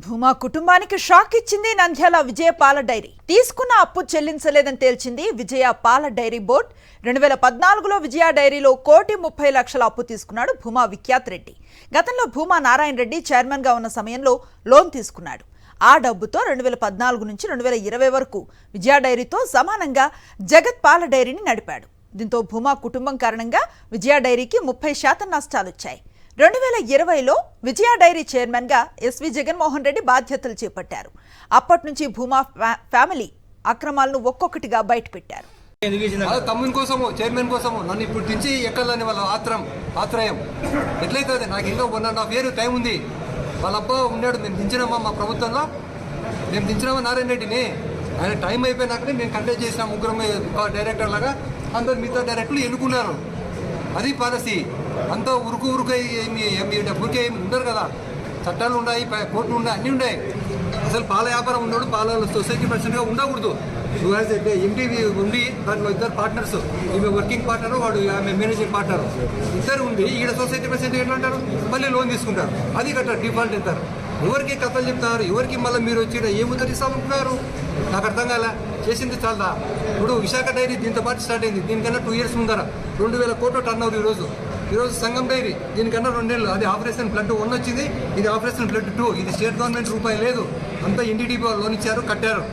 భూమా కుటుంబానికి షాక్ ఇచ్చింది నంద్యాల విజయ పాల డైరీ. తీసుకున్న అప్పు చెల్లించలేదని తేల్చింది విజయ పాల డైరీ బోర్డు. 2014లో విజయ డైరీలో 1,30,00,000 అప్పు తీసుకున్నాడు భూమా విఖ్యాత్ రెడ్డి. గతంలో భూమా నారాయణ రెడ్డి చైర్మన్ గా ఉన్న సమయంలో లోన్ తీసుకున్నాడు. ఆ డబ్బుతో 2014 నుంచి 2020 వరకు విజయ డైరీతో సమానంగా జగత్ పాల డైరీని నడిపాడు. దీంతో భూమా కుటుంబం కారణంగా విజయ డైరీకి 30% నష్టాలొచ్చాయి. 2020లో విజయ డైరీ చైర్మన్ గా ఎస్వి జగన్మోహన్ రెడ్డి బాధ్యతలు చేపట్టారు. అప్పటి నుంచి భూమా ఫ్యామిలీ అక్రమాలను ఒక్కొక్కటిగా బయటపెట్టారు. తమ్ముని కోసము చైర్మన్ కోసము నన్ను ఇప్పుడు దించి ఎక్కాలని వాళ్ళ ఆత్రయం ఎట్లయితే నాకు ఇంకా 1.5 year టైం ఉంది. వాళ్ళ అబ్బా ఉన్నాడు, మేము దించినామా మా ప్రభుత్వంలో, మేము దించినామా నారాయణ రెడ్డిని. ఆయన టైం అయిపోయినాకనే మేము కంటెక్ట్ చేసిన ముగ్గురు డైరెక్టర్ లాగా అందరు మిగతా డైరెక్టర్లు ఎన్నుకున్నారు. అది పాలసీ. అంతా ఊరికే ఏమి ఉండరు కదా, చట్టాలు ఉన్నాయి, కోర్టులు ఉన్నాయి, అన్నీ ఉన్నాయి. అసలు పాల వ్యాపారం ఉన్నాడు, పాల సొసైటీ ప్రెసిడెంట్గా ఉండకూడదు. ఎంటీవీ ఉండి దాంట్లో 2 పార్ట్నర్స్, ఈమె వర్కింగ్ పార్ట్నర్, వాడు ఆమె మేనేజింగ్ పార్ట్నర్, ఇద్దరు ఉండి ఈడ సొసైటీ ప్రెసిడెంట్ ఎట్లా అంటారు, మళ్ళీ లోన్ తీసుకుంటారు, అది కట్టారు, డిఫాల్ట్ అవుతారు. ఎవరికి కథలు చెప్తున్నారు, ఎవరికి మళ్ళీ మీరు వచ్చి ఏముందని ఇస్తామంటున్నారు, నాకు అర్థం కాలే. చేసింది చాలా. ఇప్పుడు విశాఖ డైరీ దీంతో పాటు స్టార్ట్ అయింది. దీనికన్నా 2 years ముందర 2,000 కోట్లు టర్న్ ఓవర్ ఈరోజు సంఘం డైరీ దీనికన్నా 2 నెలలు. అది ఆపరేషన్ బ్లడ్ 1 వచ్చింది, ఇది ఆపరేషన్ బ్లడ్ 2. ఇది స్టేట్ గవర్నమెంట్ రూపాయి లేదు, అంతా ఎన్డీడీపీ లోన్ ఇచ్చారు, కట్టారు.